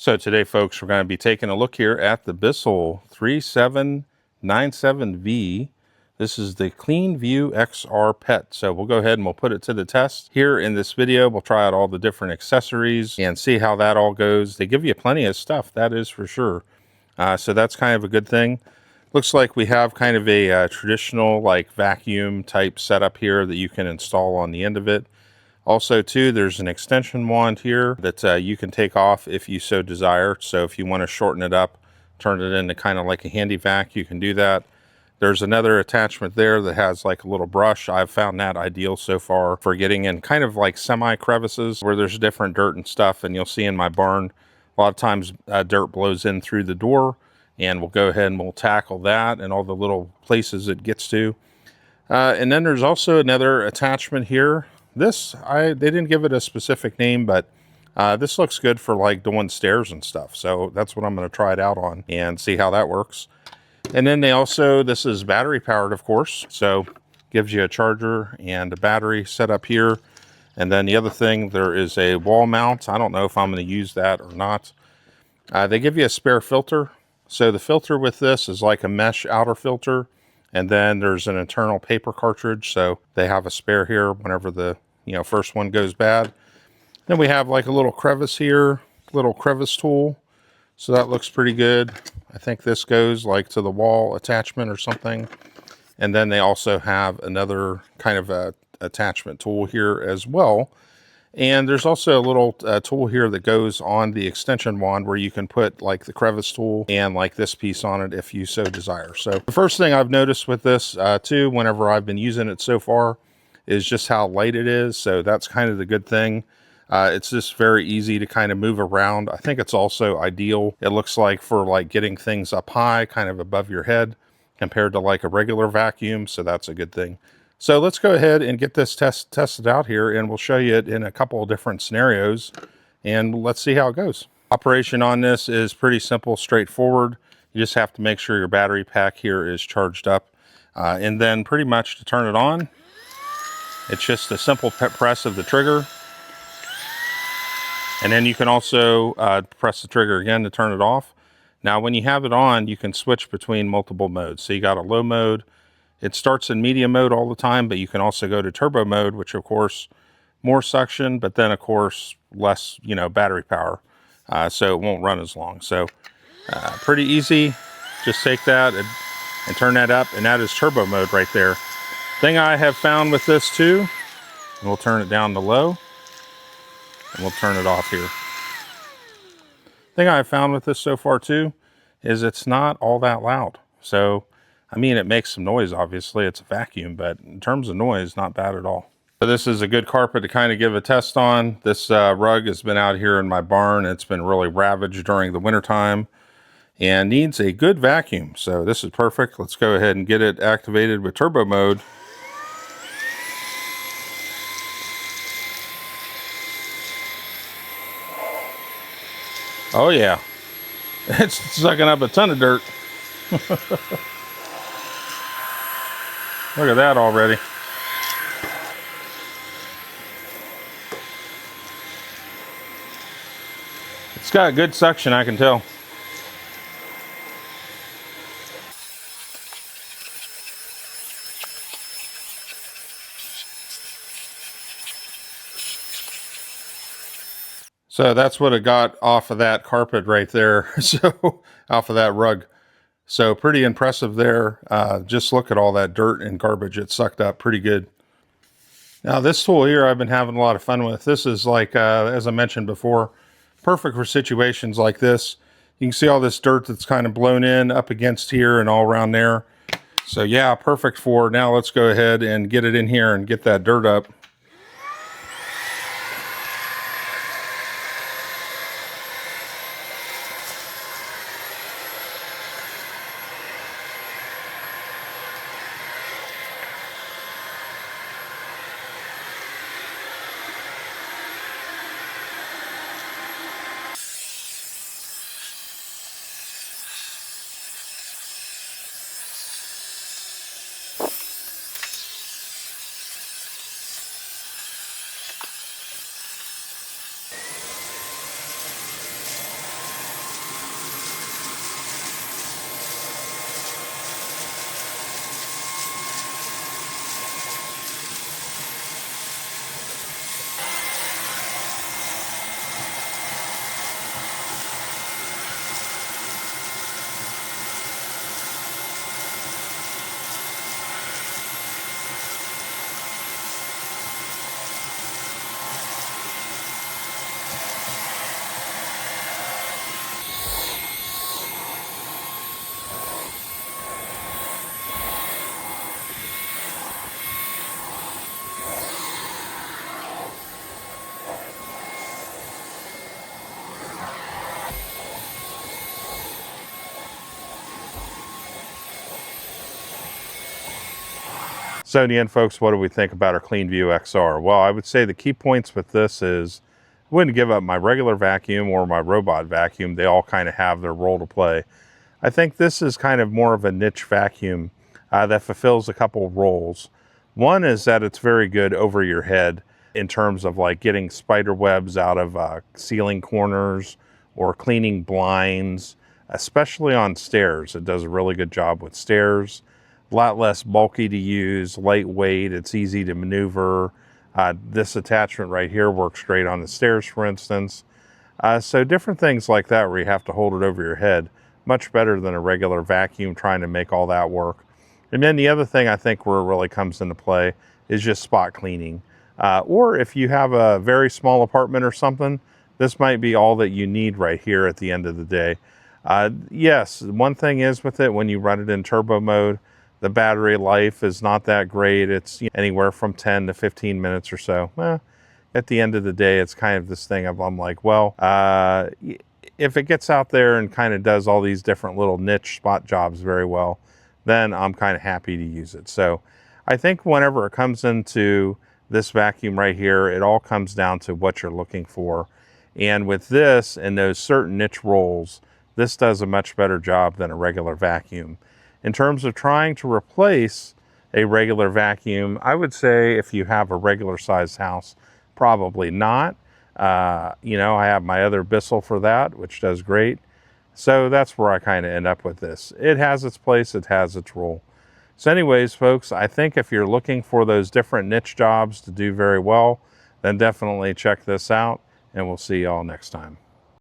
So today, folks, we're going to be taking a look here at the Bissell 3797V. This is the Cleanview XR Pet. So we'll go ahead and we'll put it to the test. Here in this video, we'll try out all the different accessories and see how that all goes. They give you plenty of stuff, that is for sure. So that's kind of a good thing. Looks like we have kind of a traditional like vacuum type setup here that you can install on the end of it. Also, too, there's an extension wand here that you can take off if you so desire. So if you want to shorten it up, turn it into kind of like a handy vac, you can do that. There's another attachment there that has like a little brush. I've found that ideal so far for getting in kind of like semi crevices where there's different dirt and stuff. And you'll see in my barn, a lot of times dirt blows in through the door, and we'll go ahead and we'll tackle that and all the little places it gets to. And then there's also another attachment here. They didn't give it a specific name, but this looks good for like doing stairs and stuff. So that's what I'm going to try it out on and see how that works. And then this is battery powered, of course. So gives you a charger and a battery set up here. And then the other thing, there is a wall mount. I don't know if I'm going to use that or not. They give you a spare filter. So the filter with this is like a mesh outer filter. And then there's an internal paper cartridge. So they have a spare here whenever the first one goes bad. Then we have like a little crevice here, little crevice tool. So that looks pretty good. I think this goes like to the wall attachment or something. And then they also have another kind of a attachment tool here as well. And there's also a little tool here that goes on the extension wand where you can put like the crevice tool and like this piece on it if you so desire. So the first thing I've noticed with this too, whenever I've been using it so far, is just how light it is. So that's kind of the good thing. It's just very easy to kind of move around. I think it's also ideal, it looks like, for like getting things up high, kind of above your head compared to like a regular vacuum. So that's a good thing. So let's go ahead and get this tested out here, and we'll show you it in a couple of different scenarios, and let's see how it goes. Operation on this is pretty simple, straightforward. You just have to make sure your battery pack here is charged up. And then pretty much to turn it on, it's just a simple press of the trigger. And then you can also press the trigger again to turn it off. Now, when you have it on, you can switch between multiple modes. So you got a low mode. It starts in medium mode all the time, but you can also go to turbo mode, which of course, more suction, but then of course, less, battery power. So it won't run as long. So pretty easy. Just take that and turn that up, and that is turbo mode right there. Thing I have found with this too, and we'll turn it down to low, and we'll turn it off here. Thing I've found with this so far too, is it's not all that loud. So, I mean, it makes some noise, obviously, it's a vacuum, but in terms of noise, not bad at all. So this is a good carpet to kind of give a test on. This rug has been out here in my barn. It's been really ravaged during the wintertime and needs a good vacuum. So this is perfect. Let's go ahead and get it activated with turbo mode. Oh yeah, it's sucking up a ton of dirt. Look at that already. It's got good suction, I can tell. So that's what it got off of that carpet right there. So off of that rug. So pretty impressive there. Just look at all that dirt and garbage it sucked up pretty good. Now this tool here I've been having a lot of fun with. This is like, as I mentioned before, perfect for situations like this. You can see all this dirt that's kind of blown in up against here and all around there. So yeah, perfect for, now let's go ahead and get it in here and get that dirt up. So in the end, folks, what do we think about our Cleanview XR? Well, I would say the key points with this is I wouldn't give up my regular vacuum or my robot vacuum. They all kind of have their role to play. I think this is kind of more of a niche vacuum that fulfills a couple of roles. One is that it's very good over your head in terms of like getting spider webs out of ceiling corners or cleaning blinds, especially on stairs. It does a really good job with stairs. A lot less bulky to use, lightweight, it's easy to maneuver. This attachment right here works great on the stairs, for instance. So different things like that where you have to hold it over your head, much better than a regular vacuum trying to make all that work. And then the other thing I think where it really comes into play is just spot cleaning. Or if you have a very small apartment or something, this might be all that you need right here at the end of the day. Yes, one thing is with it, when you run it in turbo mode, the battery life is not that great. It's anywhere from 10 to 15 minutes or so. At the end of the day, it's kind of this thing of, I'm like, well, if it gets out there and kind of does all these different little niche spot jobs very well, then I'm kind of happy to use it. So I think whenever it comes into this vacuum right here, it all comes down to what you're looking for. And with this and those certain niche roles, this does a much better job than a regular vacuum. In terms of trying to replace a regular vacuum, I would say if you have a regular sized house, probably not. You know, I have my other Bissell for that, which does great. So that's where I kind of end up with this. It has its place, it has its role. So anyways, folks, I think if you're looking for those different niche jobs to do very well, then definitely check this out, and we'll see y'all next time.